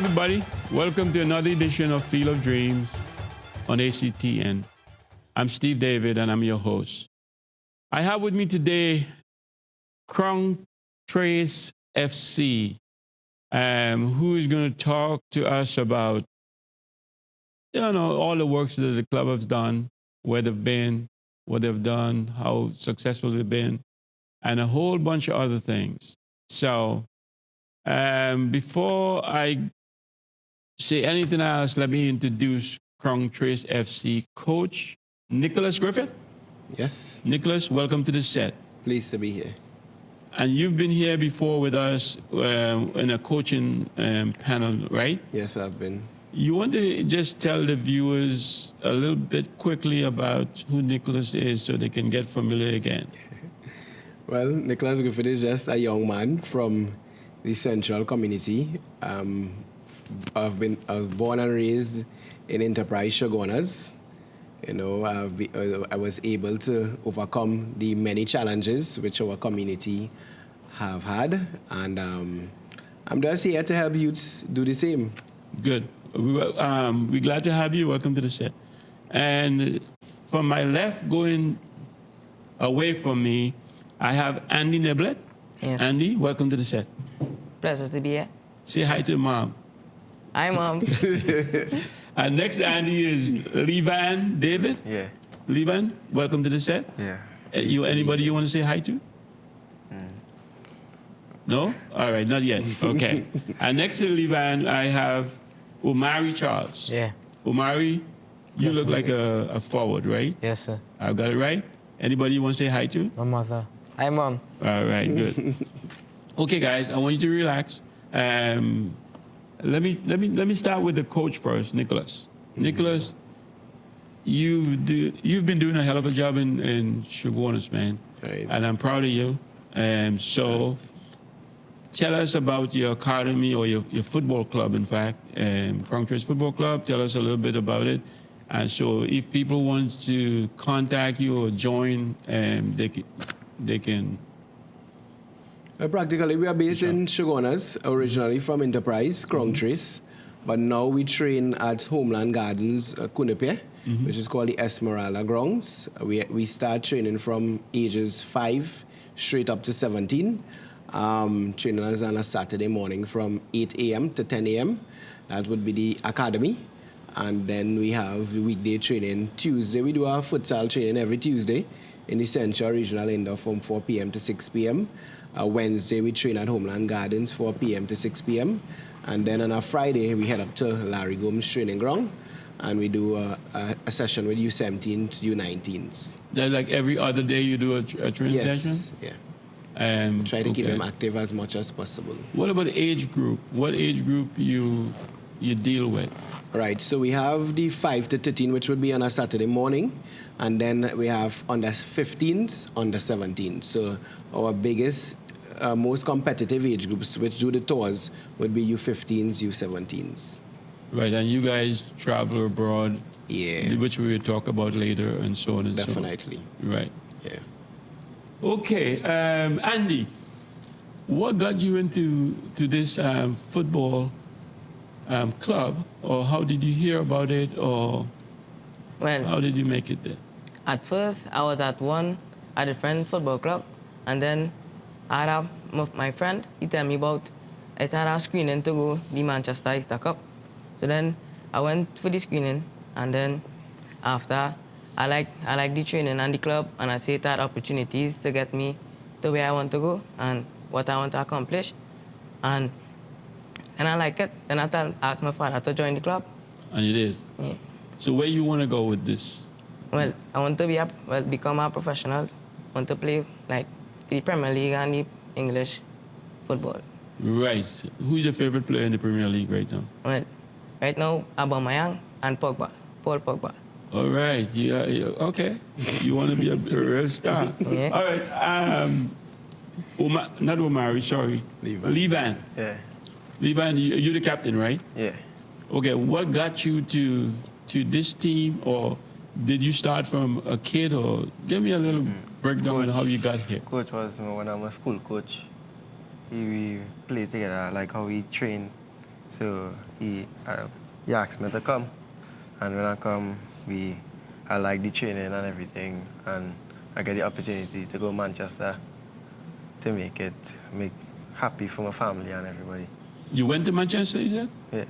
everybody. Welcome to another edition of Field of Dreams on ACTN. I'm Steve David, and I'm your host. I have with me today Crown Trace FC, who is going to talk to us about, all the works that the club has done, where they've been, what they've done, how successful they've been, and a whole bunch of other things. So, before I say anything else, let me introduce Crown Trace FC coach Nicholas Griffith. Yes. Nicholas, welcome to the set. Pleased to be here. And you've been here before with us in a coaching panel, right? Yes, I've been. You want to just tell the viewers a little bit quickly about who Nicholas is so they can get familiar again? Well, Nicholas Griffith is just a young man from the Central community. I was born and raised in Enterprise Shogunas. I was able to overcome the many challenges which our community have had, and I'm just here to help youths do the same. Good. We're glad to have you. Welcome to the set. And from my left, going away from me, I have Andy Neblett. Yes. Andy, welcome to the set. Pleasure to be here. Say hi to Mom. Hi, Mom. And next to Andy is Levan David. Yeah. Levan, welcome to the set. Yeah. Anybody you want to say hi to? No? All right, not yet. Okay. And next to Levan, I have Omari Charles. Yeah. Omari, you look like a forward, right? Yes, sir. I got it right? Anybody you want to say hi to? My mother. Hi, Mom. All right, good. Okay, guys, I want you to relax. Let me start with the coach first, Nicholas. Mm-hmm. Nicholas, you've been doing a hell of a job in Shogunas, man. Right. And I'm proud of you. Thanks. Tell us about your academy or your football club, in fact, Crown Trace Football Club. Tell us a little bit about it. And so if people want to contact you or join, they can. Practically, we are based in Shogunas, originally from Enterprise, Crown Trace, but now we train at Homeland Gardens, Kunepe, which is called the Esmeralda Grounds. We start training from ages 5 straight up to 17. Training us on a Saturday morning from 8 a.m. to 10 a.m. That would be the academy. And then we have weekday training Tuesday. We do our futsal training every Tuesday in the Central Regional Indoor from 4 p.m. to 6 p.m. Wednesday, we train at Homeland Gardens, 4 p.m. to 6 p.m. And then on a Friday, we head up to Larry Gomes Training Ground, and we do a session with U17s, U19s. That like every other day you do a training session? Yes, yeah. Try to keep them active as much as possible. What about age group? What age group you deal with? Right, so we have the 5 to 13, which would be on a Saturday morning, and then we have under 15s, under 17s. So our biggest, most competitive age groups, which do the tours, would be U15s, U17s. Right, and you guys travel abroad, yeah, which we will talk about later, and so on and definitely. So on. Right. Yeah. Okay, Andy, what got you into this football club, or how did you hear about it, or how did you make it there? At first, I was at a different football club, and then I had my friend, he told me about it had a screening to go the Manchester Easter Cup. So then I went for the screening, and then after, I like the training and the club, and I see it had opportunities to get me to where I want to go and what I want to accomplish. And I like it. Then I asked my father to join the club. And you did? Yeah. So where you want to go with this? Well, I want to become a professional. I want to play like the Premier League and the English football. Right. Who's your favorite player in the Premier League right now? Well, right now, Aubameyang and Pogba, Paul Pogba. All right. Yeah. Okay. You want to be a real star. Yeah. All right. Not Omari, sorry. Levan. Yeah. Levan, you're the captain, right? Yeah. Okay. What got you to this team, or did you start from a kid, or give me a little breakdown on how you got here? Coach was when I'm a school coach. We play together, like how we train So he asked me to come, and when I come, I like the training and everything, and I get the opportunity to go to Manchester to make happy for my family and everybody. You went to Manchester, you said? Yeah,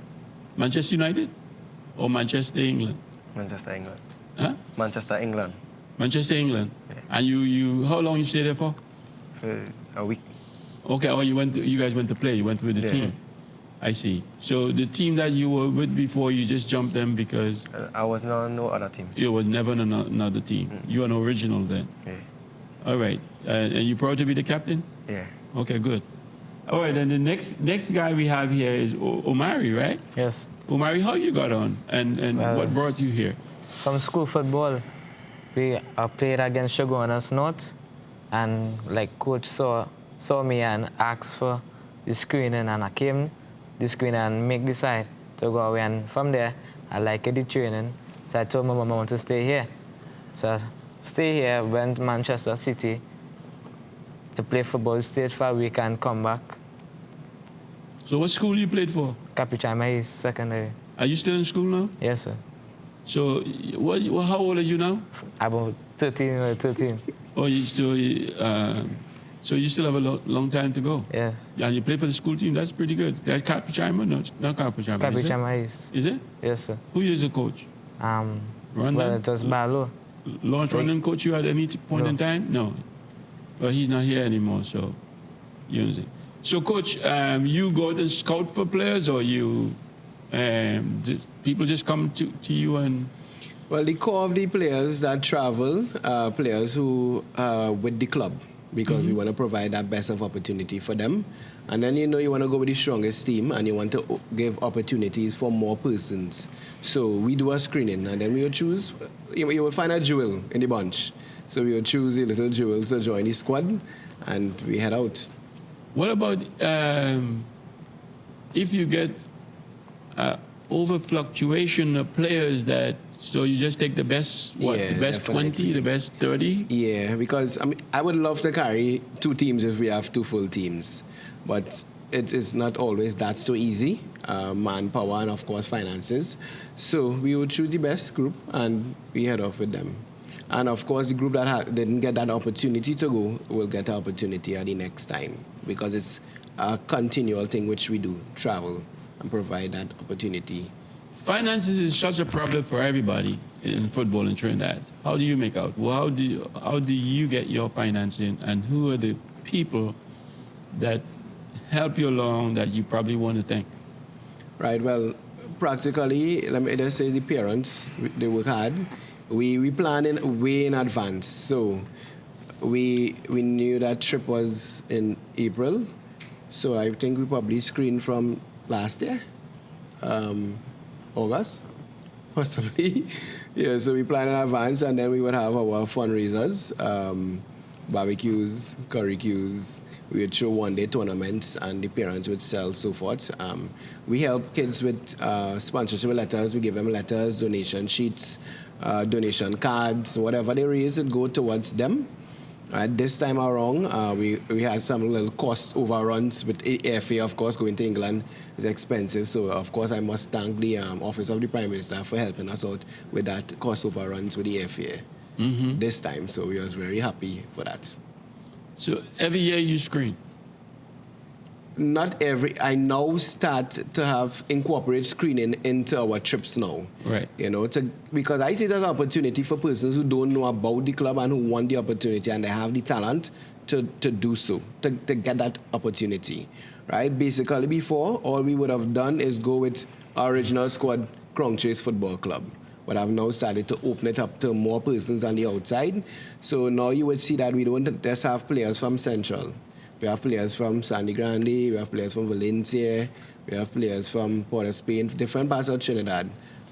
Manchester United? Or Manchester, England? Manchester, England. Huh? Manchester, England, Manchester, England. Yeah. And you how long you stayed there for? for a week. Okay, oh, you guys went to play. You went with the Yeah. team. I see. So the team that you were with before, you just jumped them because I was on no other team. it was never another team. You're an original then. Yeah, All right. And you proud to be the captain? yeah. Okay, good. All right, then the next guy we have here is Omari, right? Yes. Omari, how you got on and Well, what brought you here? From school football, we played against Shogunas North, and like coach saw me and asked for the screening, and I came the screening and make decide to go away. And from there, I liked the training, so I told my mom I want to stay here. So I stay here, went to Manchester City to play football, stayed for a week and come back. So what school you played for? Capuchama East Secondary. Are you still in school now? Yes, sir. So how old are you now? About 13. Oh, you still, so you still have a long time to go. Yes. And you play for the school team, that's pretty good. That's Capuchama? No, it's not Capuchama, is it? Capuchama East. Is it? Yes, sir. Who is the coach? Run Well, them? it was Balo. Launch Rondon coach you at any point No. in time? No. Well, he's not here anymore, so you understand. So, coach, you go to scout for players, or you people just come to you and? Well, the core of the players that travel, players who with the club, because we want to provide that best of opportunity for them. And then, you want to go with the strongest team, and you want to give opportunities for more persons. So we do a screening, and then we will choose, you will find a jewel in the bunch. So we will choose the little jewels to join the squad, and we head out. What about if you get over fluctuation of players so you just take the best, the best definitely. 20, the best 30? Yeah, because I would love to carry two teams if we have two full teams, but it is not always that so easy. Manpower and of course finances. So we would choose the best group and we head off with them. And of course, the group that didn't get that opportunity to go will get an opportunity at the next time, because it's a continual thing which we do, travel and provide that opportunity. Finances is such a problem for everybody in football in Trinidad. How do you make out? Well, how do you get your financing, and who are the people that help you along that you probably want to thank? Right, well, practically, let me just say the parents, they work hard. We plan way in advance. So we knew that trip was in April. So I think we probably screened from last year, August, possibly. Yeah, so we plan in advance, and then we would have our fundraisers, barbecues, curry queues. We would show one-day tournaments, and the parents would sell, so forth. We help kids with sponsorship letters. We give them letters, donation sheets, donation cards, whatever they raise, it go towards them. This time around, we had some little cost overruns with airfare, of course. Going to England is expensive, so of course I must thank the Office of the Prime Minister for helping us out with that cost overruns with the airfare this time. So we was very happy for that. So every year you screen? Not every. I now start to have incorporate screening into our trips now. Right. Because I see it as an opportunity for persons who don't know about the club and who want the opportunity and they have the talent to do so, to get that opportunity. Right? Basically, before, all we would have done is go with our original squad, Crown Trace Football Club. But I've now started to open it up to more persons on the outside. So now you would see that we don't just have players from Central. We have players from Sandy Grande, we have players from Valencia, we have players from Port of Spain, different parts of Trinidad,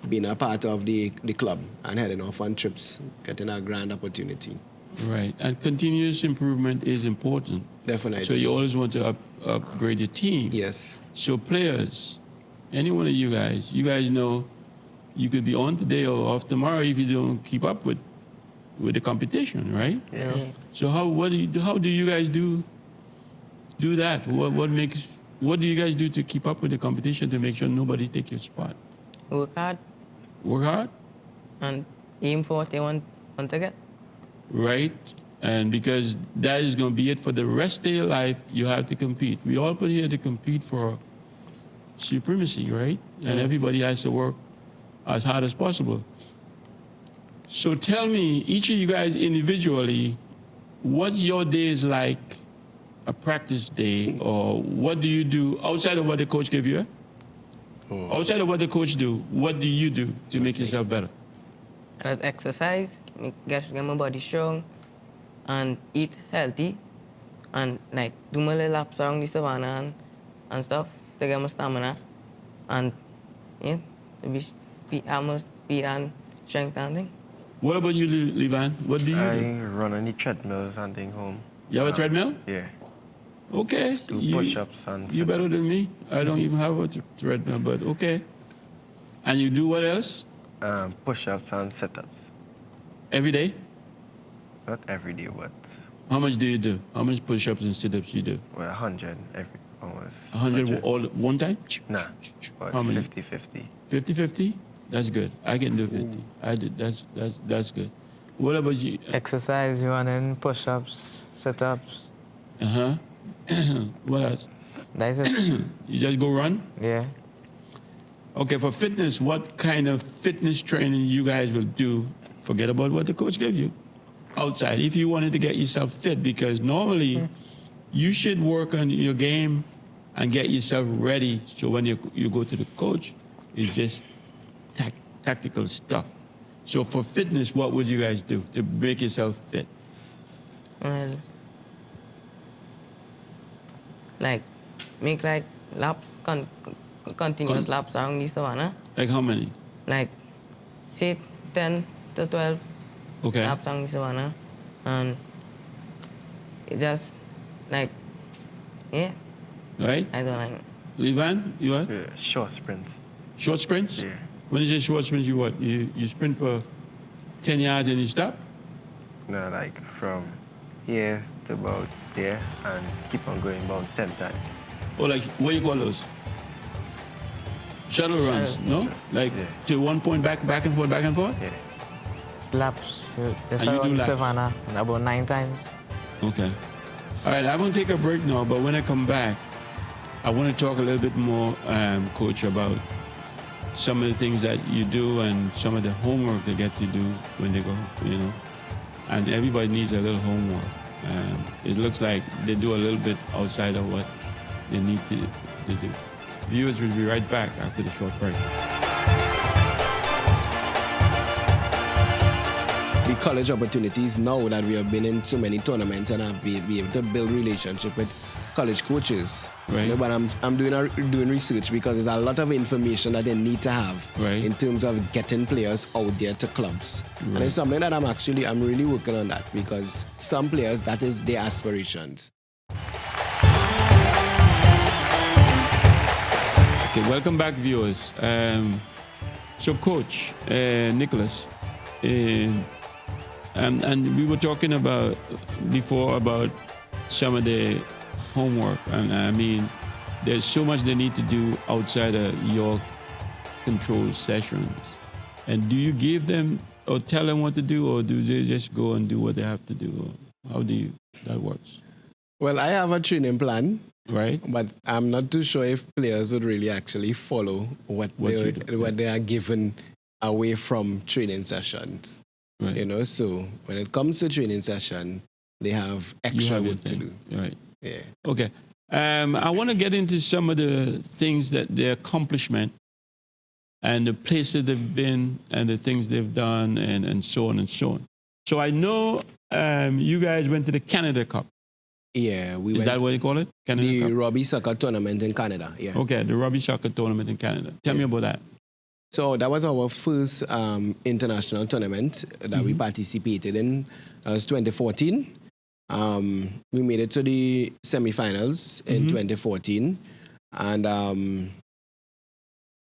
being a part of the club and heading off on trips, getting a grand opportunity. Right, and continuous improvement is important. Definitely. So you always want to upgrade your team. Yes. So players, any one of you guys know you could be on today or off tomorrow if you don't keep up with the competition, right? Yeah. So how do you guys do that? What makes What do you guys do to keep up with the competition to make sure nobody take your spot? Work hard Work hard, and aim for what they want to get. right? And because that is going to be it for the rest of your life, you have to compete. We all put here to compete for supremacy, right? And everybody has to work as hard as possible. So tell me, each of you guys individually, what your day is like, a practice day, or what do you do outside of what the coach give you? Outside of what the coach do, what do you do to make yourself better? I just exercise, get my body strong, and eat healthy, and like do my little laps around the savannah and stuff to get my stamina, and yeah, to be have more speed and strength and thing. What about you, Levan? What do you do? I run on the treadmills and thing home. You have a treadmill? Yeah. Okay. Do You- push-ups and You better than me. I don't even have a treadmill, but okay. And you do what else? Push-ups and sit-ups. Every day? Not every day, but How much do you do? How much push-ups and sit-ups you do? 100 every almost. 100 all one time? Nah, but How many? 50-50. 50-50? That's good. I can do 50. I did. That's good. What about you? Exercise, running, push-ups, sit-ups. Uh-huh. What else? That's it. You just go run? Yeah. Okay, for fitness, what kind of fitness training you guys will do? Forget about what the coach gave you outside. If you wanted to get yourself fit, because normally you should work on your game and get yourself ready. So when you go to the coach, it's just tactical stuff. So for fitness, what would you guys do to make yourself fit? Well, like make like laps, continuous laps around the savannah. Like how many? Like say 10 to 12 Okay. laps around the savannah, and it just like yeah, Right? I don't like. Levan, you what? Yeah, short sprints. Short sprints? Yeah. When you say short sprints, you what? You sprint for 10 yards and you stop? No, like from here to about there and keep on going about 10 times. Or like, what you call those? Shuttle runs, no? Like Yeah. to one point back and forth, back and forth? Yeah. Laps. Just And you do around the laps? savannah about 9 times. Okay. All right, I'm going to take a break now, but when I come back, I want to talk a little bit more, Coach, about some of the things that you do and some of the homework they get to do when they go, you know. And everybody needs a little homework. It looks like they do a little bit outside of what they need to do. Viewers will be right back after the short break. The college opportunities now that we have been in so many tournaments and have been able to build relationship with college coaches. Right. You know, but I'm doing research because there's a lot of information that they need to have Right. in terms of getting players out there to clubs. And Right. it's something that I'm really working on that because some players, that is their aspirations. Okay, welcome back, viewers. So, Coach Nicholas, and we were talking about before about some of the homework, and I mean, there's so much they need to do outside of your control sessions. And do you give them or tell them what to do, or do they just go and do what they have to do? Or how do that works? Well, I have a training plan, Right? but I'm not too sure if players would really actually follow what you do, what they are given away from training sessions. Right. You know, so when it comes to training session, they have You extra have your work to thing. do. Right. Yeah. Okay. I want to get into some of the things that their accomplishment and the places they've been and the things they've done and so on and so on. So I know you guys went to the Canada Cup. Yeah, we Is went that what you call it? Canada the Cup? Robbie Soccer tournament in Canada. Yeah. Okay, the Rugby Soccer Tournament in Canada. Tell me about that. So that was our first international tournament that we participated in. That was 2014. We made it to the semifinals in 2014. And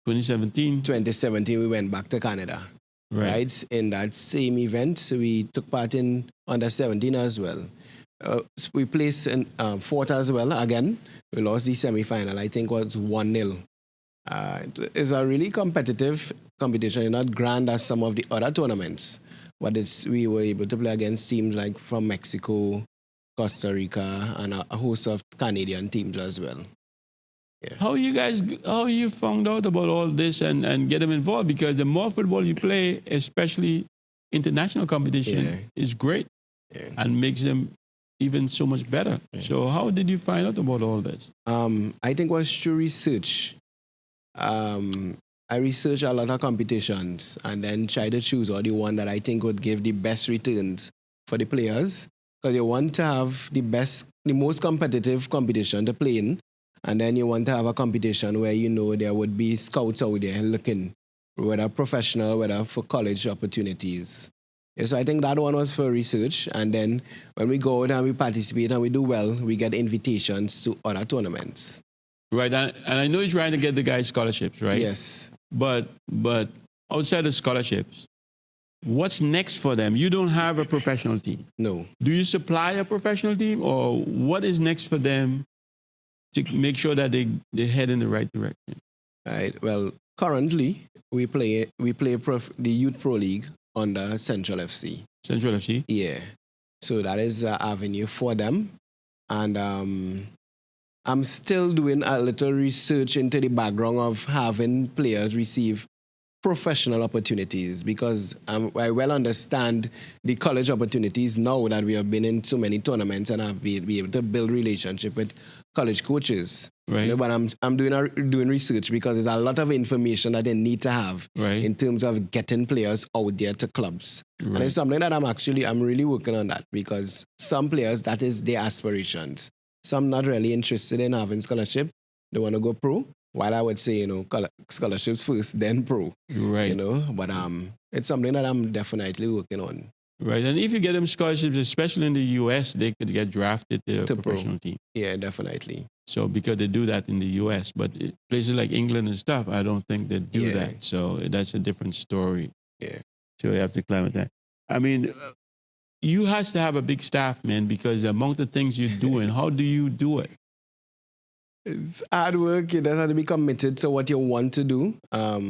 2017. 2017, we went back to Canada. Right. In that same event, we took part in under 17 as well. we placed in fourth as well. Again, we lost the semi-final. I think was 1-0. It's a really competitive competition. It's not grand as some of the other tournaments, but we were able to play against teams like from Mexico, Costa Rica, and a host of Canadian teams as well. How you found out about all this and get them involved? Because the more football you play, especially international competition, is great and makes them even so much better. So how did you find out about all this? I think it was through research. I researched a lot of competitions and then tried to choose the one that I think would give the best returns for the players, because you want to have the most competitive competition to play in, and then you want to have a competition where you know there would be scouts out there looking, whether professional, whether for college opportunities. So I think that one was for research, and then when we go out and we participate and we do well, we get invitations to other tournaments. Right, and I know you're trying to get the guys scholarships, right? Yes. But outside of scholarships, what's next for them? You don't have a professional team. No. Do you supply a professional team, or what is next for them to make sure that they head in the right direction? Right. Well, currently we play the Youth Pro League under Central FC. Central FC? Yeah. So that is an avenue for them, and I'm still doing a little research into the background of having players receive professional opportunities, because I well understand the college opportunities now that we have been in so many tournaments and have been able to build relationship with college coaches. Right. You know, but I'm doing research because there's a lot of information that they need to have in terms of getting players out there to clubs. Right. And it's something that I'm really working on that, because some players, that is their aspirations. Some not really interested in having scholarship. They want to go pro. While I would say, scholarships first, then pro. Right. But it's something that I'm definitely working on. Right. And if you get them scholarships, especially in the US, they could get drafted to a professional team. Yeah, definitely. So because they do that in the US, but places like England and stuff, I don't think they do that. So that's a different story. Yeah. So you have to climb with that. I mean, you have to have a big staff, man, because the amount of things you're doing, how do you do it? It's hard work. You just have to be committed to what you want to do. I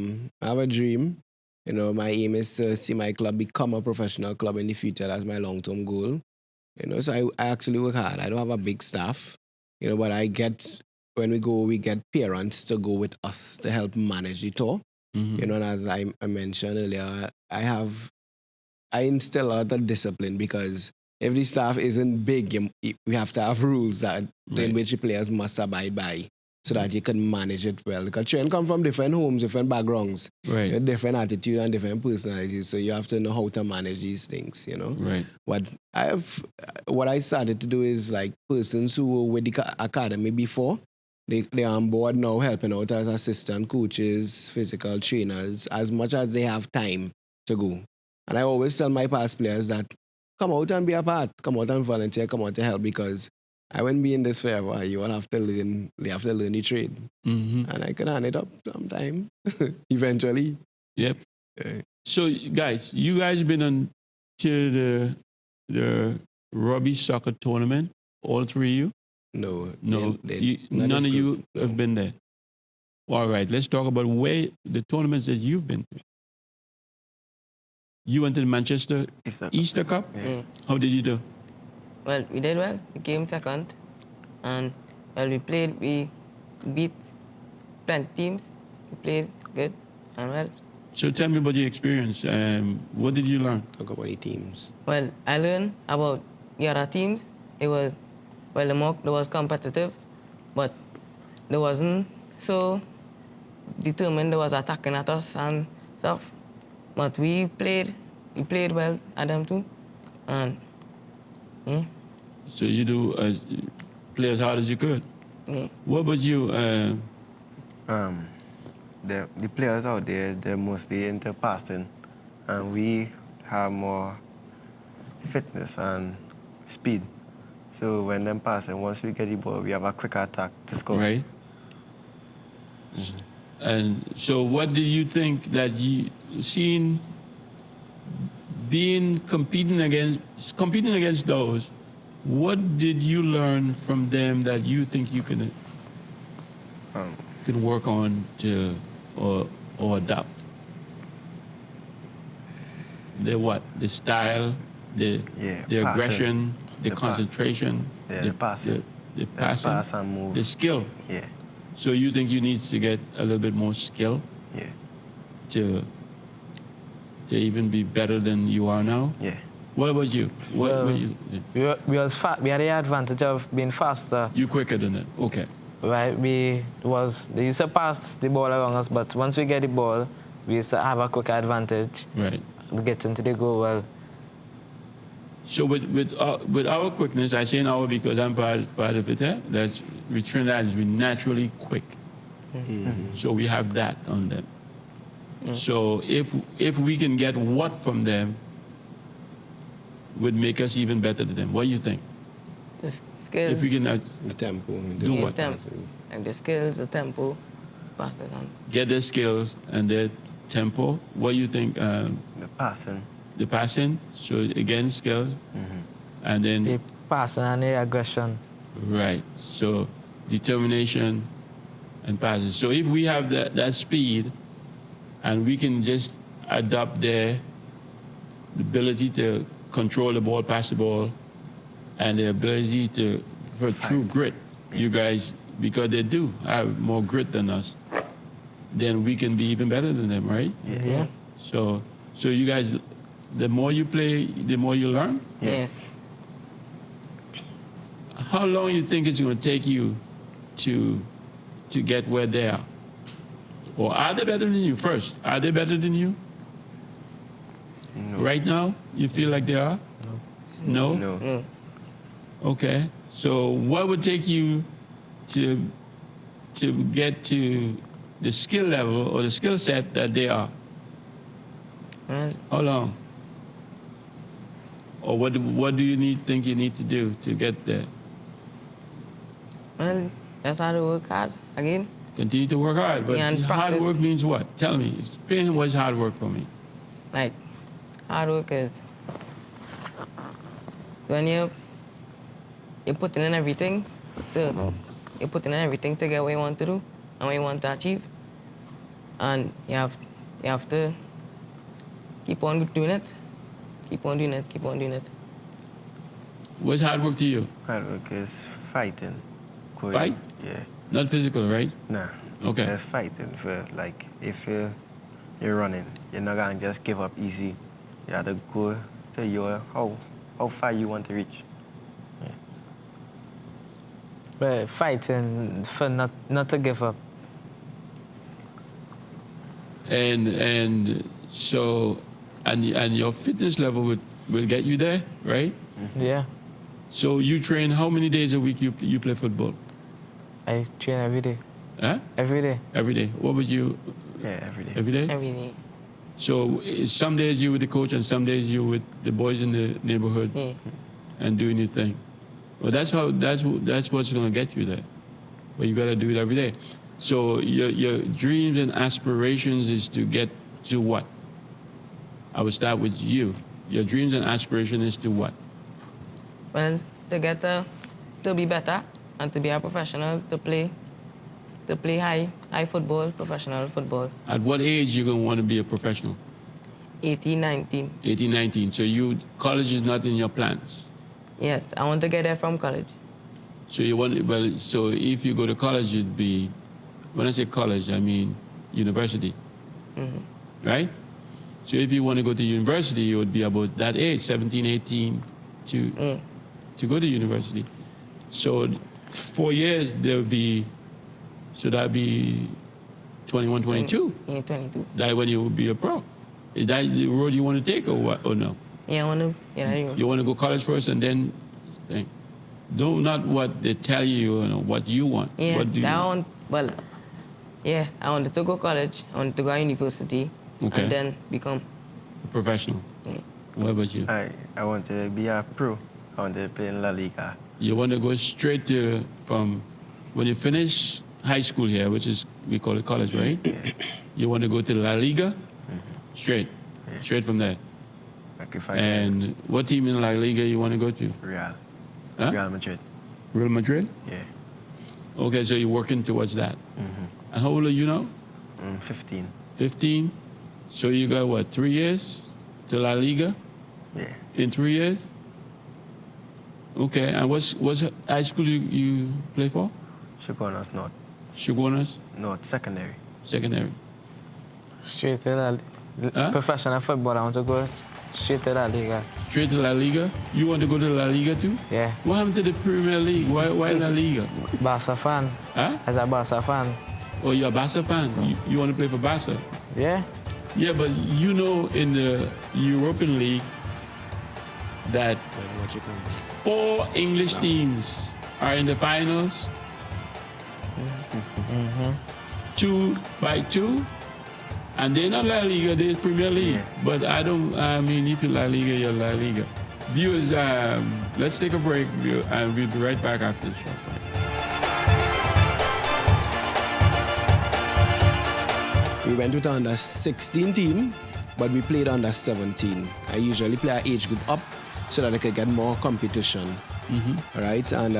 have a dream. My aim is to see my club become a professional club in the future. That's my long-term goal. So I actually work hard. I don't have a big staff, but when we go, we get parents to go with us to help manage the tour. Mm-hmm. And as I mentioned earlier, I instill a lot of discipline, because if the staff isn't big, we have to have rules in which the players must abide by, so that you can manage it well. Because children come from different homes, different backgrounds, different attitude and different personalities. So you have to know how to manage these things, Right. But what I started to do is, like, persons who were with the academy before, they're on board now helping out as assistant coaches, physical trainers, as much as they have time to go. And I always tell my past players that come out and be a part, come out and volunteer, come out to help, because I won't be in this forever. You all have to learn. They have to learn the trade, and I can hand it up sometime, eventually. Yep. So, guys, you guys been on to the rugby soccer tournament, all three of you? No. None of you have been there. All right, let's talk about where the tournaments that you've been to. You went to the Manchester Easter Cup? Yeah. How did you do? Well, we did well. We came second. And, we beat plenty teams. We played good and well. So tell me about your experience. What did you learn? Talk about the teams. Well, I learned about the other teams. It was competitive, but they wasn't so determined. They was attacking at us and stuff. But we played well at them too, and yeah. So you play as hard as you could. Yeah. What about you? The players out there, they're mostly into passing, and we have more fitness and speed. So when them passing, once we get the ball, we have a quicker attack to score. Right. Mm-hmm. And so what do you think that you competing against those, What did you learn from them that you think you can work on to or adopt? The what? The style, the passing, aggression, the the concentration, the passing, the passing, pass and move. the skill. Yeah, So you think you need to get a little bit more skill yeah, to even be better than you are now? yeah. What about you? Well, what you, We had the advantage of being faster. you quicker than it? Okay. Right, they used to pass the ball around us, but once we get the ball, we used to have a quick advantage. Right. Get into the goal well. So with our quickness, I say now because I'm part of it. That's with Trinidad is we naturally quick. So we have that on them. So if we can get what from them, would make us even better than them. What do you think? The skills. If we can The tempo. Do yeah, what? Like the skills, the tempo, passes on. get their skills and their tempo, what do you think? The passing. The passing, so again skills, and then The passing and the aggression. right. So determination and passes. So if we have that speed, and we can just adopt their ability to control the ball, pass the ball, and the ability for true grit, you guys, because they do have more grit than us, then we can be even better than them, right? Yeah. So you guys, the more you play, the more you learn. Yes. How long you think it's going to take you to get where they are? Or are they better than you first? Are they better than you? No. Right now, you feel like they are? No. No. No. Okay. So what would take you to get to the skill level or the skill set that they are? Well, How long? Or what do you think you need to do to get there? well, that's how to work hard again. Continue to work hard. But Yeah, and hard practice. work means what? Tell me. Explain what's hard work for me. Like, hard work is when you put in everything you put in everything to get what you want to do and what you want to achieve, and you have to keep on doing it, keep on doing it, keep on doing it. What's hard work to you? Hard work is fighting. Going, Fight? Yeah. Not physical, right? Nah. Okay. Just fighting for like if you're running, you're not gonna just give up easy. You have to go to your how far you want to reach. Yeah. But fighting for not to give up. And so and your fitness level will get you there, right? Yeah. So you train how many days a week you play football? I train every day. Huh? Every day. Every day. What would you Yeah, every day. every day? Every day. So some days you with the coach and some days you with the boys in the neighborhood Yeah. and doing your thing. Well, that's what's gonna get you there. But you gotta do it every day. So your dreams and aspirations is to get to what? I would start with you. Your dreams and aspiration is to what? Well, to get to be better and to be a professional, to play high football, professional football. At what age you gonna want to be a professional? 18, 19. 18, 19. So college is not in your plans. Yes, I want to get there from college. So so if you go to college, it'd be, when I say college, I mean university, right? So if you want to go to university, it would be about that age, 17, 18, to go to university. So 4 years, that'd be 21, 22. Yeah, 22. That when you would be a pro. Is that the road you want to take or what? Or no? Yeah, I want to, yeah, You want to go college first and then, not what they tell you, what you want. yeah, What do you want? I wanted to go college, I wanted to go university, Okay. and then become, Professional. yeah. What about you? I want to be a pro. I want to play in La Liga. You want to go straight from when you finish high school here, which is, we call it college, right? You want to go to La Liga? Straight. Straight from there. Like if I And what team in La Liga you want to go to? Real. Huh? Real Madrid. Real Madrid? Yeah. Okay, so you're working towards that. And how old are you now? 15. 15? So you got what, 3 years to La Liga? Yeah. In 3 years? Okay, and what's high school you play for? Shogunas North. Shogunas? North secondary. Secondary. Straight to La Huh? Professional football, I want to go straight to La Liga. Straight to La Liga? You want to go to La Liga too? Yeah. What happened to the Premier League? Why La Liga? Barca fan. Huh? As a Barca fan. Oh, you're a Barca fan? You want to play for Barca? Yeah. Yeah, but you know in the European League that 4 English teams are in the finals. 2 by 2. And they're not La Liga, they're Premier League. Yeah. But I mean, if you're La Liga, you're La Liga. Viewers, let's take a break and we'll be right back after the short break. We went with under 16 team, but we played under 17. I usually play our age group up so that I could get more competition. All right, and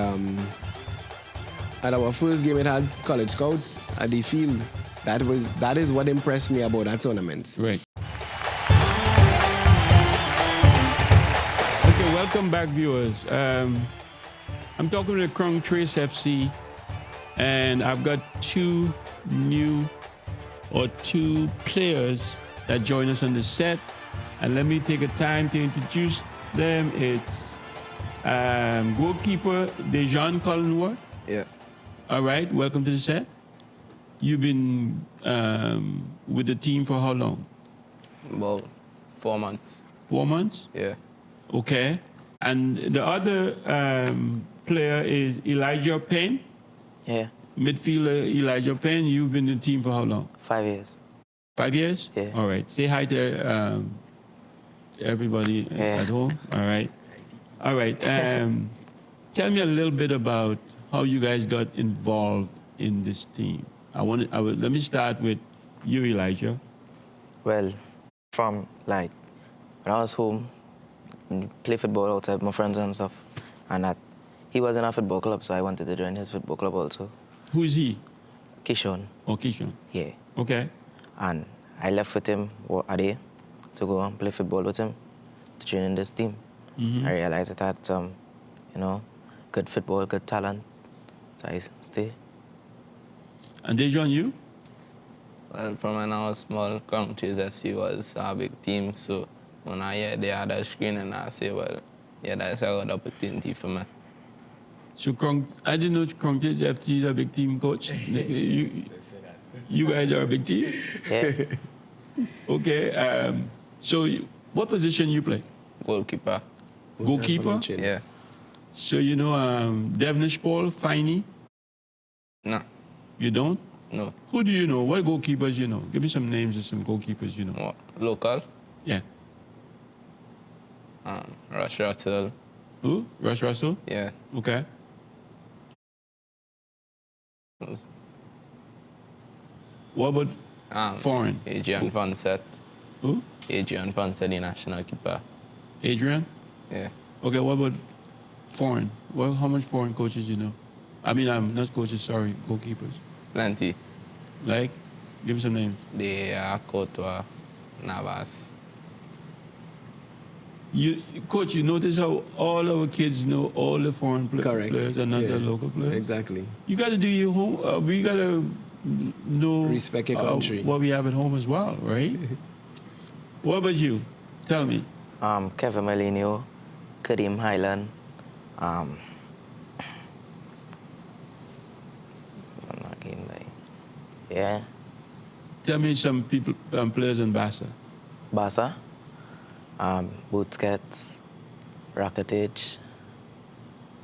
at our first game, it had college scouts at the field. That is what impressed me about that tournament. Right. Okay, welcome back, viewers. I'm talking to Krung Trace FC, and I've got 2 players that join us on the set. And let me take a time to introduce them. It's goalkeeper Dejan Collingwood. Yeah. All right, welcome to the set. You've been with the team for how long? About 4 months. 4 months? Yeah. Okay. And the other player is Elijah Payne, Yeah. midfielder Elijah Payne. You've been in the team for how long? 5 years. 5 years? Yeah. All right. Say hi to everybody Yeah. at home. All right. All right. Tell me a little bit about how you guys got involved in this team. Let me start with you, Elijah. Well, from like when I was home, play football outside with my friends and stuff, and that he was in a football club, so I wanted to join his football club also. Who is he? Kishon, Oh, Kishon. yeah. Okay. And I left with him a day to go and play football with him to train in this team. I realized that good football, good talent, so I stay. And Dejan, you? Well, from when I was small, Crown Trace FC was a big team, so when I hear they had a screen and I say, well, yeah, that's a good opportunity for me. So I didn't know Krung Trace FC is a big team, coach. You guys are a big team? Yeah. Okay. What position you play? Goalkeeper. Goalkeeper? Yeah. So you know Devnish Paul, Finey? No. You don't? No. Who do you know? What goalkeepers you know? Give me some names of some goalkeepers you know. What? Local. Yeah. Rush Russell. Who? Rush Russell? Yeah. Okay. What about foreign? Adrian Fonset. Who? Adrian Fonset, the national keeper. Adrian? Yeah. Okay, what about foreign? How much foreign coaches you know? I mean, not coaches, sorry, goalkeepers. Plenty. Like? Give me some names. They are Courtois, Navas. Coach, you notice how all our kids know all the foreign Correct. players and not Yeah. the local players? Exactly. You got to do your home. We got to know Respect your country. what we have at home as well, right? What about you? Tell me. Kevin Malinho, Kareem Highland, I'm not getting by. Yeah. Tell me some people, players in Barca. Barca, Busquets, Rakitic,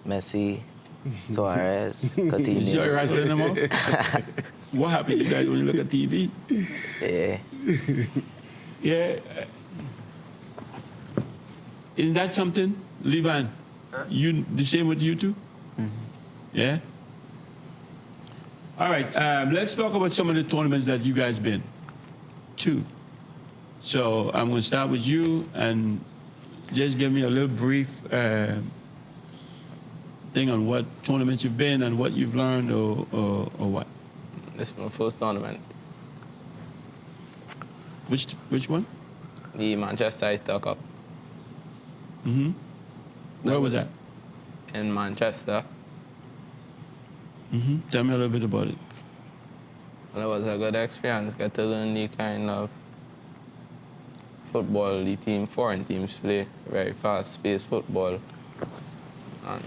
Messi, Suarez, You see how you're Coutinho. rattling them off? What happened? You guys only look at TV? Yeah. Yeah. Isn't that something? Levan, you the same with you too? Yeah? All right, let's talk about some of the tournaments that you guys been to. So I'm going to start with you and just give me a little brief thing on what tournaments you've been and what you've learned or what? This is my first tournament. Which one? The Manchester Easter Cup Where was that? in Manchester. Tell me a little bit about it. Well, it was a good experience. Get to learn the kind of football the foreign teams play. Very fast-paced football. And,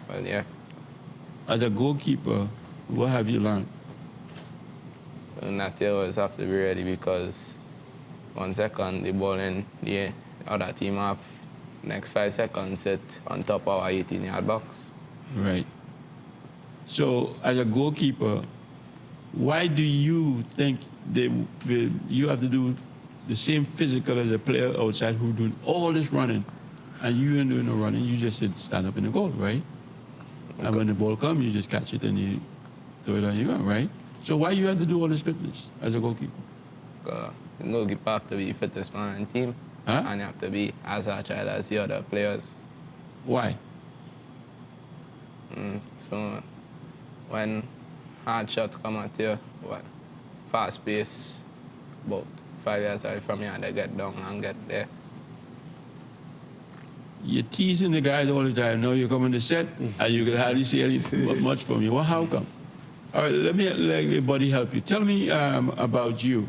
well, yeah. As a goalkeeper, what have you learned? And that you always have to be ready because 1 second the ball in the other team have next 5 seconds sit on top of our 18-yard box. Right. So, as a goalkeeper, why do you think you have to do the same physical as a player outside who doing all this running, and you ain't doing no running? You just stand up in the goal, right? And when the ball comes, you just catch it and you throw it on your gun, right? So why you have to do all this fitness as a goalkeeper? The goalkeeper have to be fittest man on the team, Huh? and you have to be as agile as the other players. Why? So when hard shots come at you, fast pace, about 5 yards away from you, and they get down and get there. You're teasing the guys all the time. Now you're coming to set, and you can hardly see anything much from you. Well, how come? All right, let everybody help you. Tell me about you.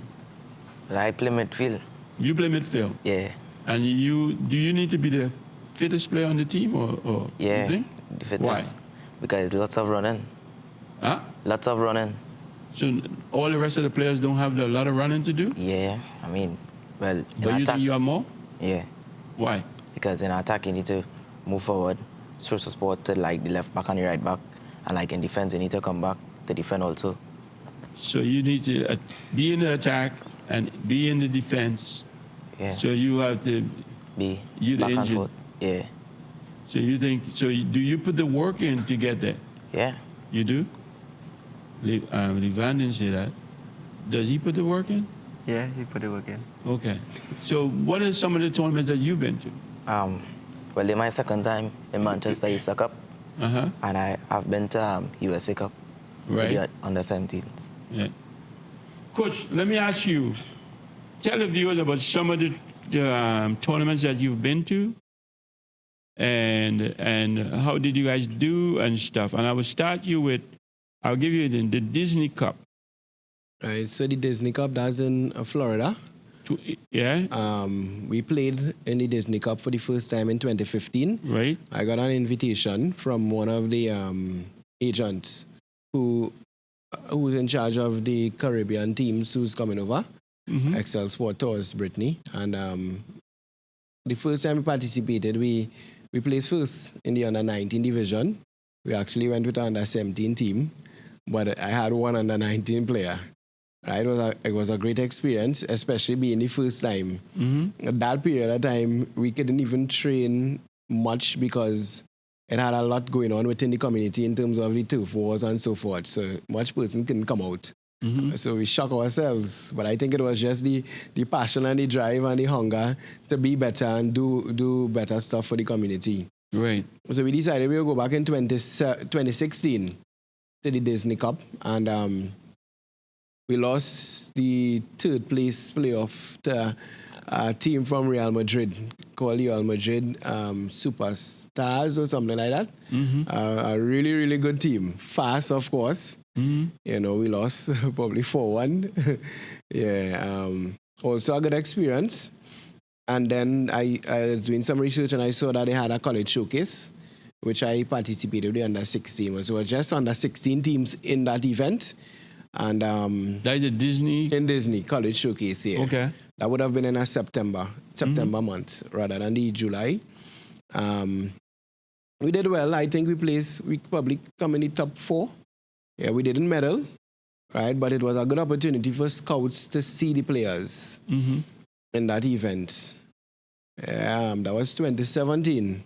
I play midfield. You play midfield, Yeah. and do you need to be the fittest player on the team, or Yeah. you think? The fittest. Why? Because lots of running. Huh? Lots of running. So all the rest of the players don't have a lot of running to do, Yeah. I mean, well, in but you attack, think you have more? yeah. Why? Because in attack, you need to move forward, throw support to like the left back and the right back. And like in defense, you need to come back to defend also. So you need to be in the attack and be in the defense. Yeah. So you have to. Be You the back and engine. forth. Yeah. So you think? So do you put the work in to get there? Yeah. You do. Levan didn't say that. Does he put the work in? Yeah, he put the work in. Okay. So what are some of the tournaments that you've been to? Well, in my second time in Manchester Easter Cup, Uh-huh. and I've been to USA Cup. Right. With the under 17s. Yeah. Coach, let me ask you. Tell the viewers about some of the tournaments that you've been to, and how did you guys do and stuff. And I will start you with. I'll give you the Disney Cup. Right, so the Disney Cup, that's in Florida. Yeah. We played in the Disney Cup for the first time in 2015. Right. I got an invitation from one of the agents who's in charge of the Caribbean teams who's coming over, Excel Sport Tours, Brittany. And the first time we participated, we placed first in the under-19 division. We actually went with the under-17 team, but I had one under-19 player. Right, it was a great experience, especially being the first time. At that period of time, we couldn't even train much because it had a lot going on within the community in terms of the turf wars and so forth. So much person couldn't come out. So we shocked ourselves. But I think it was just the passion and the drive and the hunger to be better and do better stuff for the community. Right. So we decided we would go back in 2016 to the Disney Cup, and we lost the third place playoff to a team from Real Madrid called Real Madrid Superstars or something like that. A really, really good team. Fast, of course. You know, we lost probably 4-1. Yeah. Also a good experience. And then I was doing some research and I saw that they had a college showcase, which I participated with under 16. So it was just under 16 teams in that event. And that is a Disney. In Disney College Showcase, yeah. Okay. That would have been in a September month rather than the July. We did well. I think we probably come in the top 4. Yeah, we didn't medal, right? But it was a good opportunity for scouts to see the players in that event. That was 2017.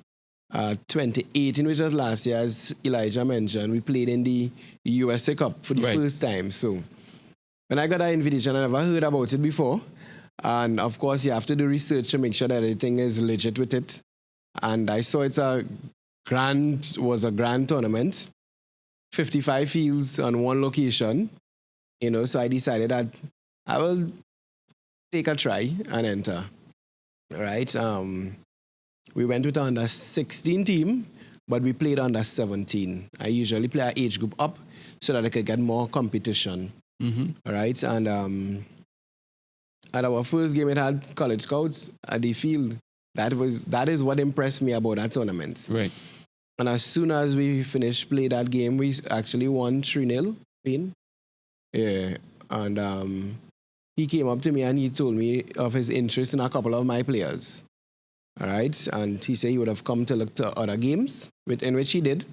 2018, which was last year, as Elijah mentioned, we played in the USA Cup for the first time. So when I got that invitation, I never heard about it before. And of course, you have to do research to make sure that everything is legit with it. And I saw it's a was a grand tournament. 55 fields on one location, so I decided that I will take a try and enter. Right? We went with an under 16 team, but we played under 17. I usually play our age group up so that I could get more competition. All right? And at our first game, it had college scouts at the field. That is what impressed me about that tournament. Right. And as soon as we finished play that game, we actually won 3-0. Yeah. And he came up to me and he told me of his interest in a couple of my players. All right. And he said he would have come to look to other games, in which he did.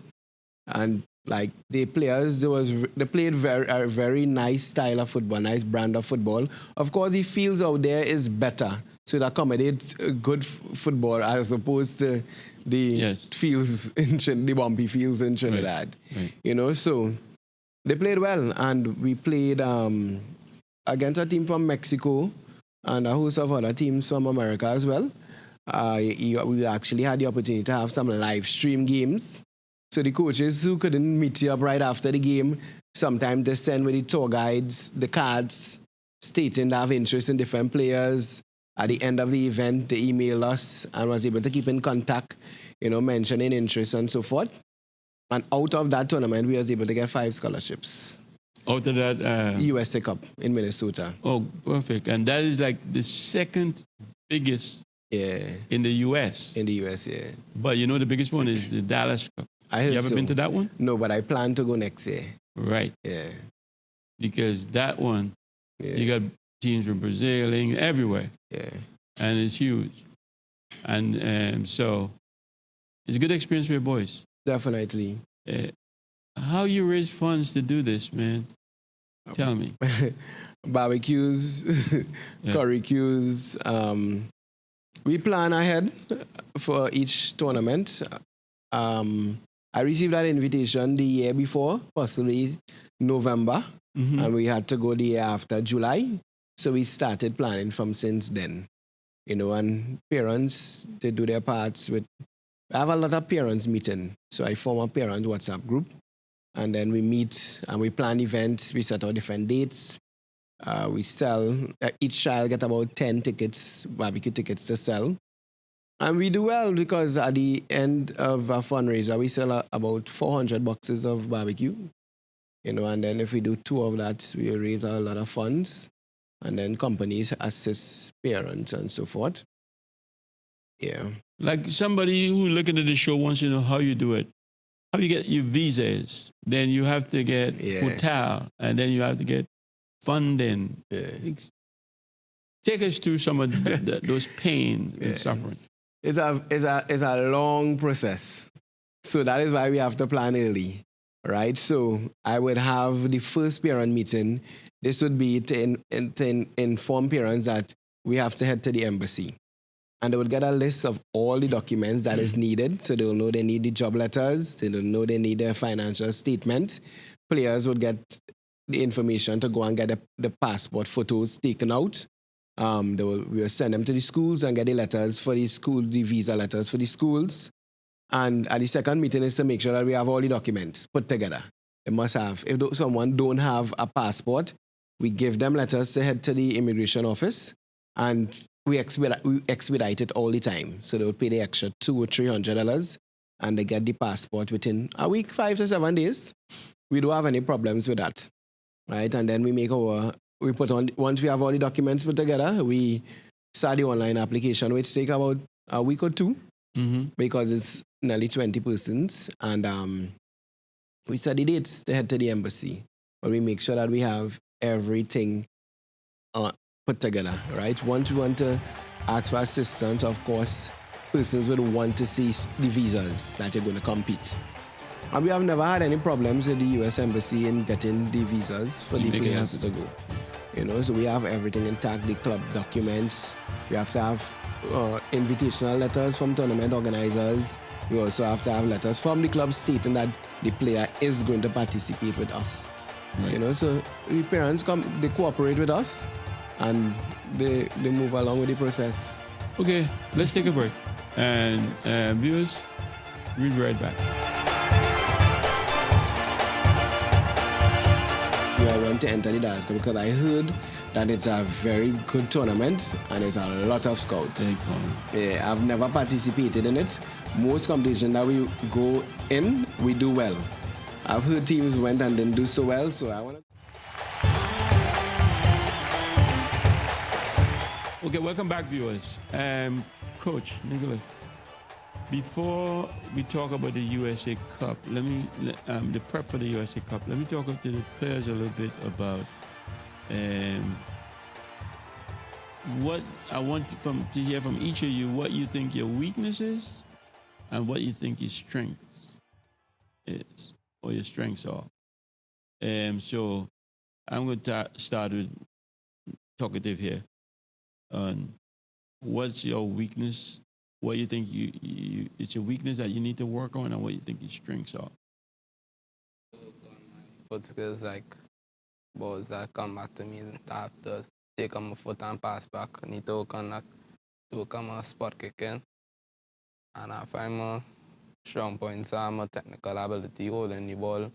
And like the players, they played a very nice style of football, nice brand of football. Of course, the fields out there is better, so it accommodates good football as opposed to the fields the bumpy fields in Trinidad. Right. So they played well, and we played against a team from Mexico and a host of other teams from America as well. We actually had the opportunity to have some live stream games. So the coaches who couldn't meet you up right after the game, sometimes they send with the tour guides the cards stating they have interest in different players. At the end of the event, they email us and was able to keep in contact, mentioning interest and so forth. And out of that tournament, we was able to get 5 scholarships. Out of that? USA Cup in Minnesota. Oh, perfect. And that is like the second biggest in the U.S. In the U.S., yeah. But the biggest one is the Dallas Cup. I heard you ever been to that one? No, but I plan to go next year. Right. Yeah. Because that one, you got teams from Brazil, England, everywhere. Yeah. And it's huge. And so it's a good experience for your boys. Definitely. How you raise funds to do this, man? Tell me. Barbecues, curry cues. We plan ahead for each tournament. I received that invitation the year before, possibly November, and we had to go the year after, July. So we started planning from since then. And parents, they do their parts with... I have a lot of parents meeting. So I form a parent WhatsApp group, and then we meet and we plan events. We set out different dates. We sell... each child get about 10 tickets, barbecue tickets to sell. And we do well because at the end of a fundraiser, we sell about 400 boxes of barbecue. And then if we do 2 of that, we raise a lot of funds. And then companies assist parents and so forth. Yeah. Like somebody who looking at the show wants to know how you do it. How you get your visas. Then you have to get hotel. And then you have to get funding. Yeah. Take us through some of those pain and suffering. It's a long process. So that is why we have to plan early, right? So I would have the first parent meeting. This would be to inform parents that we have to head to the embassy. And they would get a list of all the documents that is needed. So they'll know they need the job letters. They'll know they need their financial statement. Players would get the information to go and get the passport photos taken out. We will send them to the schools and get the letters for the school, the visa letters for the schools. And at the second meeting is to make sure that we have all the documents put together. They must have. If someone don't have a passport, we give them letters to head to the immigration office, and we expedite it all the time. So they would pay the extra $200 or $300, and they get the passport within a week, 5 to 7 days. We don't have any problems with that, right? And then once we have all the documents put together, we start the online application, which takes about a week or 2, because it's nearly 20 persons. And we set the dates to head to the embassy. But we make sure that we have everything put together, right? Once we want to ask for assistance, of course, persons would want to see the visas that you're going to compete. And we have never had any problems with the U.S. Embassy in getting the visas for the players to go. So we have everything intact, the club documents. We have to have invitational letters from tournament organizers. We also have to have letters from the club stating that the player is going to participate with us. Right. So the parents they cooperate with us, and they move along with the process. Okay, let's take a break. And viewers, We'll be right back. Yeah, I want to enter the Dallas Cup because I heard that it's a very good tournament and there's a lot of scouts. Big tournament. Yeah, I've never participated in it. Most competitions that we go in, we do well. I've heard teams went and didn't do so well, so I want to. Okay, welcome back, viewers. Coach Nicholas, before we talk about the USA Cup, the prep for the USA Cup, let me talk to the players a little bit about what I want to hear from each of you, what you think your weakness is and what you think your strengths is, or your strengths are. So I'm going to start with talkative here. What's your weakness? What you think it's your weakness that you need to work on, and what you think your strengths are? Foot skills, like balls that come back to me, I have to take on my foot and pass back. I need to work on that to come a spot kicking. And I find my strong points are my technical ability, holding the ball,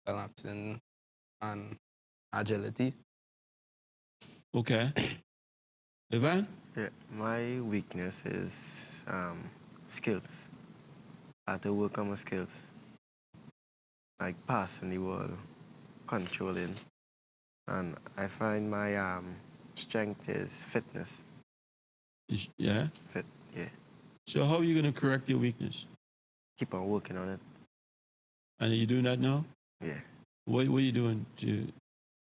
collapsing, and agility. Okay. Ivan? Yeah, my weakness is skills. I have to work on my skills. Like passing the ball, controlling. And I find my strength is fitness. Yeah? Fit, yeah. So how are you going to correct your weakness? Keep on working on it. And are you doing that now? Yeah. What are you doing to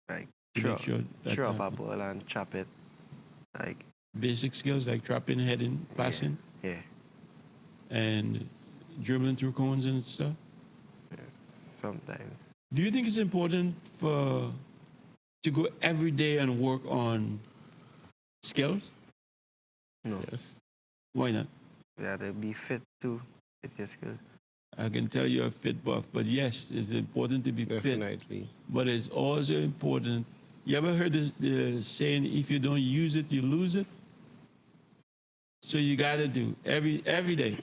Like make sure that throw up a happens? ball and trap it. Like Basic skills like trapping, heading, passing, yeah. and dribbling through cones and stuff? Sometimes. Do you think it's important to go every day and work on skills? No. Yes. Why not? Yeah, to be fit too. It's your skill. I can tell you're a fit buff, but yes, it's important to be fit. Definitely. But it's also important. You ever heard the saying, if you don't use it, you lose it? So you got to do every day.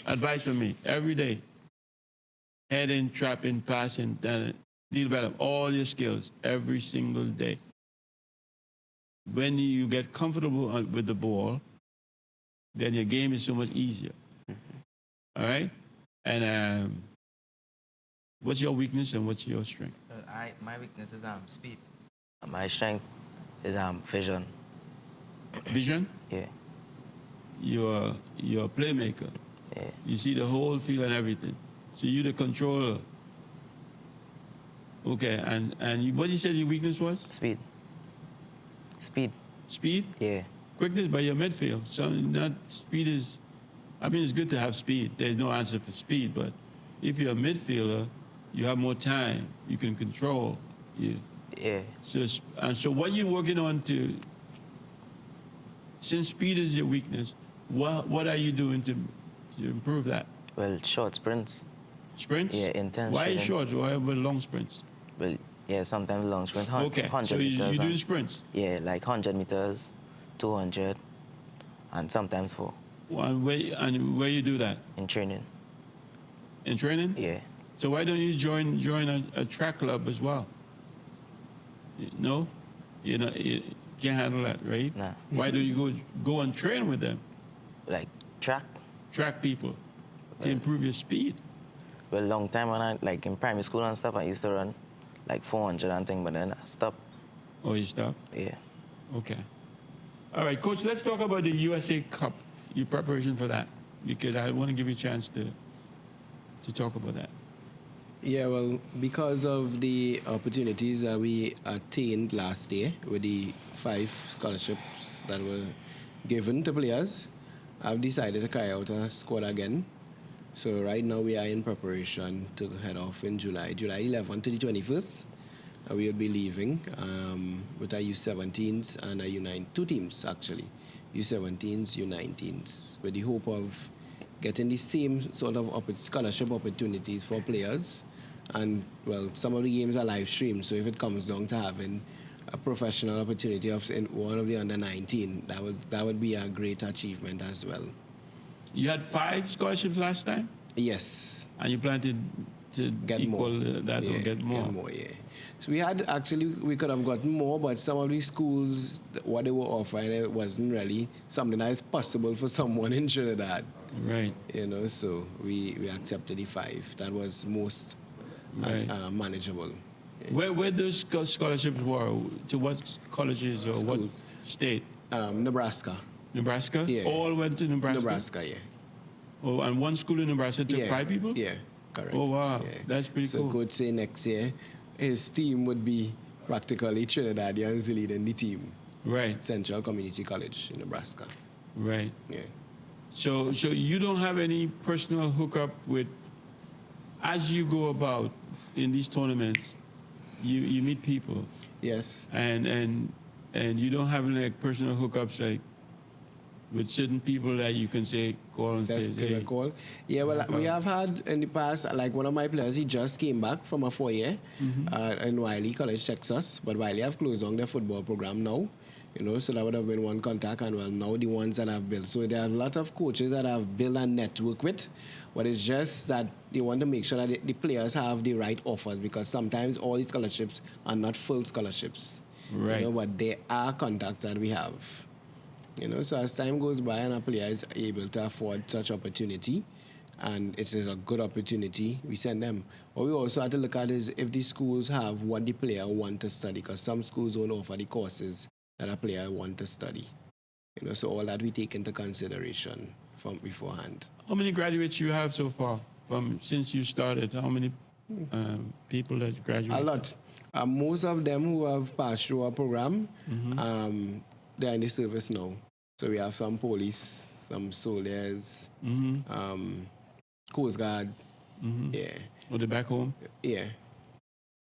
Advice from me, every day. Heading, trapping, passing, develop all your skills every single day. When you get comfortable with the ball, then your game is so much easier. All right? And what's your weakness and what's your strength? My weakness is speed. My strength is vision. Vision? Yeah. You're a playmaker. Yeah. You see the whole field and everything. So you're the controller. Okay, and what you said your weakness was? Speed. Speed. Speed? Yeah. Quickness by your midfield. So not speed is, I mean, it's good to have speed. There's no answer for speed, but if you're a midfielder, you have more time. You can control. Yeah. So what you working on since speed is your weakness, what are you doing to improve that? Well, short sprints. Sprints? Yeah, intense. Why shooting. short? Why about long sprints? Well, yeah, sometimes long sprints. Okay, 100 so you meters. do sprints. Yeah, like 100 meters, 200, and sometimes 4 And where you do that? in training. In training? Yeah. So why don't you join a track club as well? No? You can't handle that, right? Nah. Why don't you go and train with them? Like track. Track people to improve your speed. Well, long time when I, like in primary school and stuff, I used to run like 400 and thing, but then I stopped. Oh, you stop? Yeah. Okay. All right, Coach, let's talk about the USA Cup, your preparation for that, because I want to give you a chance to talk about that. Yeah, well, because of the opportunities that we attained last year with the 5 scholarships that were given to players, I've decided to carry out a squad again. So right now we are in preparation to head off in July 11th to the 21st. We will be leaving with our U17s and our U9, 2 teams actually, U17s, U19s, with the hope of getting the same sort of scholarship opportunities for players. And well, some of the games are live streamed, so if it comes down to having a professional opportunity of in one of the under 19, that would be a great achievement as well. You had 5 scholarships last time? Yes. And you plan to Get equal more. that or get more? Get more, yeah. So we could have gotten more, but some of these schools, what they were offering, it wasn't really something that is possible for someone in Trinidad. Right. So we accepted the 5. That was most Right. manageable. Where those scholarships were? To what colleges or what School. state? Nebraska. Nebraska? Yeah. All went to Nebraska? Nebraska, yeah. Oh, and one school in Nebraska took 5 people? Yeah, correct. Oh, wow. Yeah. That's pretty so cool. So could say next year, his team would be practically Trinidadians leading the team. Right. Central Community College in Nebraska. Right. Yeah. So you don't have any personal hookup with, as you go about in these tournaments, you meet people. Yes. And you don't have like personal hookups like with certain people that you can say, call and Just say, give a hey. call. Yeah, well, we have had in the past, like one of my players, he just came back from a 4-year in Wiley College, Texas. But Wiley have closed down their football program now. So that would have been one contact, and well, now the ones that I've built. So there are a lot of coaches that I've built a network with, but it's just that they want to make sure that the players have the right offers, because sometimes all these scholarships are not full scholarships. Right. But there are contacts that we have. So as time goes by and a player is able to afford such opportunity, and it is a good opportunity, we send them. What we also have to look at is if the schools have what the player want to study, because some schools don't offer the courses that a player want to study. So all that we take into consideration from beforehand. How many graduates you have so far from since you started? How many people that graduated? A lot. Most of them who have passed through our program, they're in the service now. So we have some police, some soldiers, Coast Guard. Yeah. Or they back home? Yeah.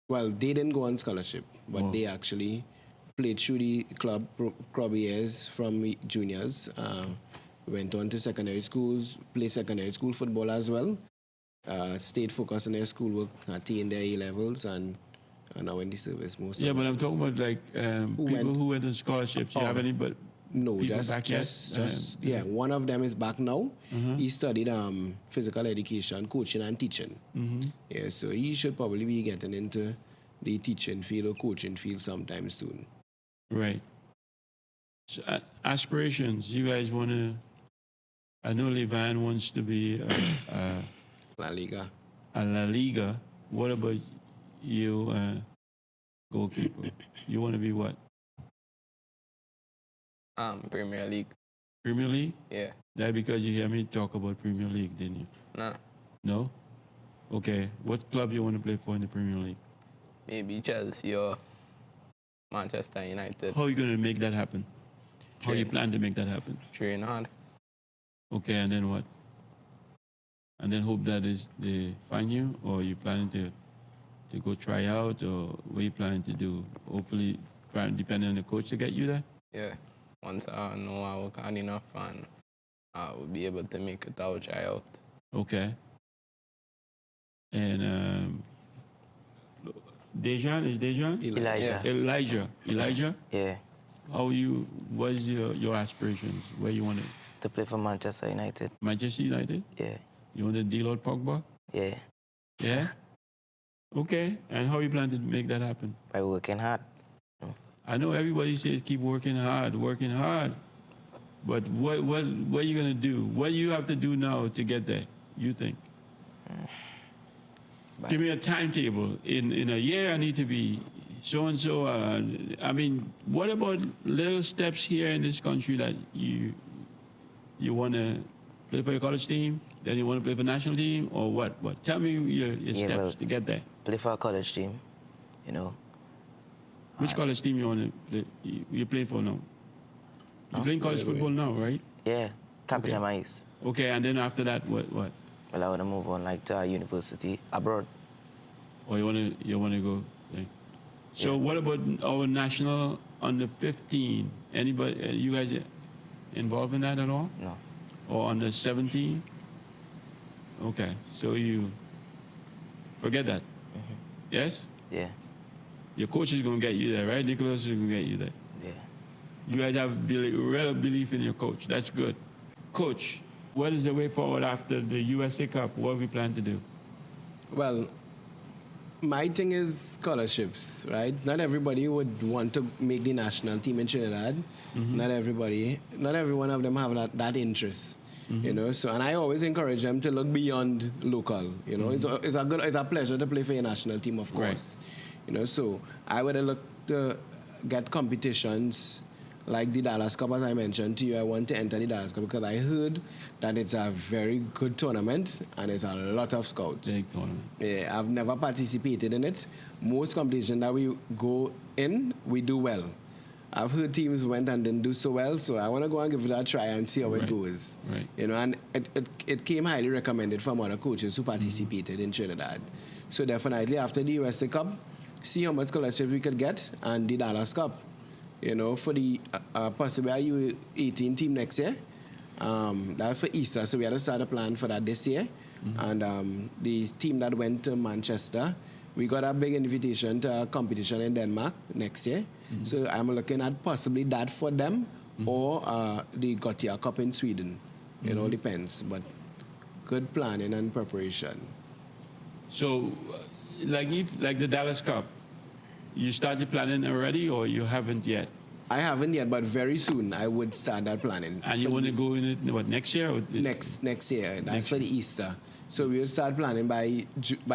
Well, they didn't go on scholarship, but they actually played through the club years from juniors. Went on to secondary schools, played secondary school football as well. Stayed focused on their schoolwork, attained their A-levels, and now in the service most. Yeah, but I'm talking about like people who went on scholarships. You have any but no, people just back yet? one of them is back now. He studied physical education, coaching, and teaching. Yeah, so he should probably be getting into the teaching field or coaching field sometime soon. Right. So, aspirations. You guys want to? I know Levan wants to be La Liga. a La Liga. What about you, goalkeeper? You want to be what? Premier League. Premier League? Yeah. That because you hear me talk about Premier League, didn't you? Nah. No? Okay. What club you want to play for in the Premier League? Maybe Chelsea or Manchester United. How are you going to make that happen? How you Train. plan to make that happen? Train hard. Okay, and then what? And then hope that they find you, or you planning to go try out, or what you planning to do? Hopefully, depending on the coach to get you there? Yeah. Once I know I work hard enough and I will be able to make it out, try out. Okay. And Dejan, is Dejan? Elijah. Elijah? Yeah. What's your aspirations? Where you want To play for Manchester United. Manchester United? Yeah. You want to deal out Pogba? Yeah. Yeah? Okay. And how you plan to make that happen? By working hard. I know everybody says keep working hard. But what are you going to do? What do you have to do now to get there, you think? Give me a timetable. In a year, I need to be so-and-so. I mean, what about little steps here in this country that you want to play for your college team, then you want to play for national team, or what? Tell me your steps to get there. Play for a college team, Which college team you want to play? You play for now? You're playing college football now, right? Yeah. Capital Mice. Okay, and then after that, what? Well, I want to move on to a university abroad. Or you want to go? Okay. So what about our national under 15? Anybody? You guys involved in that at all? No. Or under 17? Okay, so you forget that. Yes? Yeah. Your coach is going to get you there, right? Nicholas is going to get you there. Yeah. You guys have real belief in your coach. That's good. Coach, what is the way forward after the USA Cup? What we plan to do? Well, my thing is scholarships, right? Not everybody would want to make the national team in Trinidad. Not every one of them have that interest. You know, so, and I always encourage them to look beyond local. You know, it's a pleasure to play for your national team, of course. You know, so I would look to get competitions like the Dallas Cup, as I mentioned to you. I want to enter the Dallas Cup because I heard that it's a very good tournament and it's a lot of scouts. Big tournament. Yeah, I've never participated in it. Most competitions that we go in, we do well. I've heard teams went and didn't do so well, so I want to go and give it a try and see how it goes. Right. You know, and it came highly recommended from other coaches who participated in Trinidad. So definitely after the USA Cup, see how much scholarship we could get, and the Dallas Cup. You know, for the possibly U18 team next year. That's for Easter, so we had to start a plan for that this year. And the team that went to Manchester, we got a big invitation to a competition in Denmark next year. So I'm looking at possibly that for them, or the Gothia Cup in Sweden. It all depends, but good planning and preparation. So, like the Dallas Cup, you started planning already, or you haven't yet? I haven't yet, but very soon I would start that planning. And you want to go in it, what, next year? Or Next year. That's for the Easter. So we will start planning by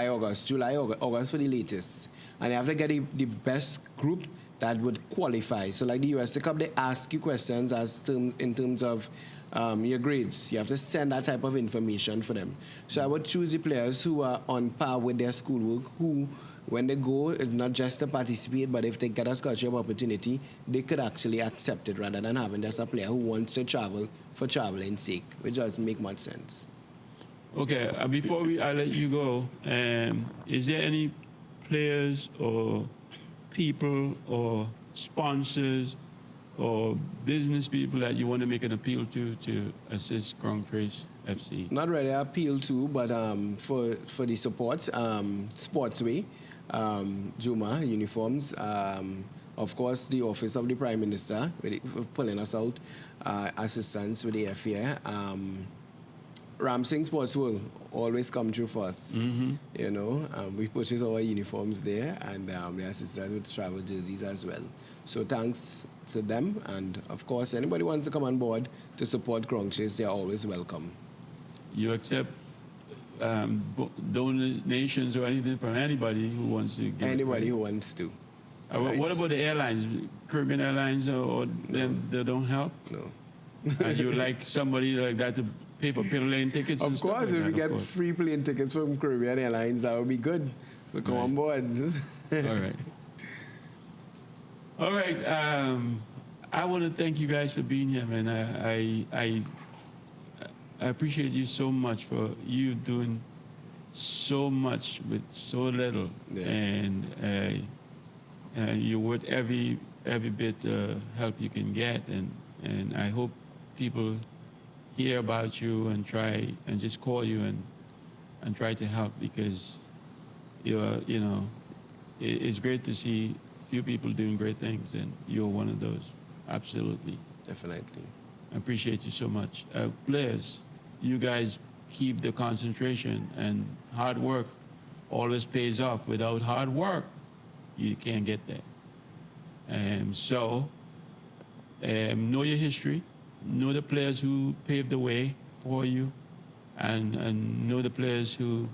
August, August for the latest. And you have to get the best group that would qualify. So like the USA Cup, they ask you questions in terms of your grades. You have to send that type of information for them. So I would choose the players who are on par with their schoolwork, who, when they go, it's not just to participate, but if they get a scholarship opportunity, they could actually accept it rather than having just a player who wants to travel for traveling's sake, which doesn't make much sense. Okay, before I let you go, is there any players or people or sponsors or business people that you want to make an appeal to assist Crown Trace FC? Not really appeal to, but for the support, Sportsway, Juma Uniforms, of course the Office of the Prime Minister for pulling us out, assistance with the FA. Ramsing Sports will always come through for us. You know, we purchase our uniforms there, and they assist us with travel jerseys as well. So thanks to them, and of course anybody wants to come on board to support Crown Trace, they are always welcome. You accept donations or anything from anybody who wants to give Anybody who wants to. What about the airlines? Caribbean Airlines or them, they don't help? No. And you like somebody like that to pay for plane tickets? Of and stuff course, like if that, we of get course. free plane tickets from Caribbean Airlines, that would be good. So come on board. All right. All right. I want to thank you guys for being here, man. I appreciate you so much for you doing so much with so little. Yes. And you're worth every bit help you can get. And I hope people hear about you and try and just call you and try to help, because it's great to see few people doing great things, and you're one of those. Absolutely. Definitely. I appreciate you so much. Players, you guys keep the concentration, and hard work always pays off. Without hard work, you can't get there. So know your history, know the players who paved the way for you, and know the players who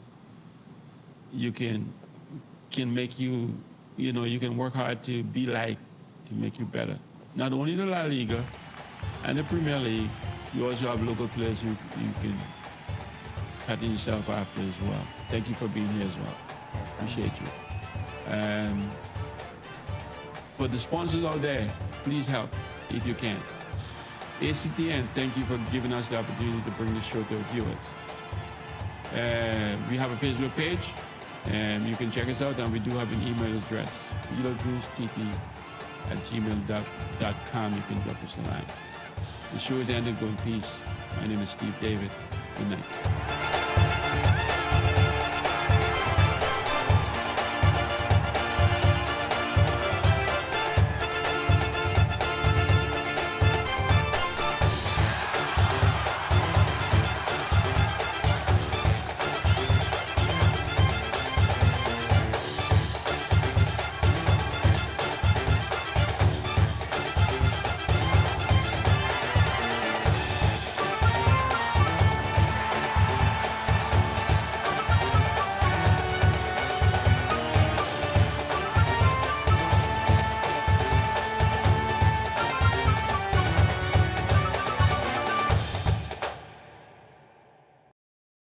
you can make you, you can work hard to be like, to make you better. Not only the La Liga and the Premier League, you also have local players who you can pattern yourself after as well. Thank you for being here as well. Appreciate you. For the sponsors out there, please help if you can. ACTN, thank you for giving us the opportunity to bring this show to our viewers. We have a Facebook page, and you can check us out, and we do have an email address, elodrewstp@gmail.com. You can drop us a line. The show is ended. Go in peace. My name is Steve David. Good night.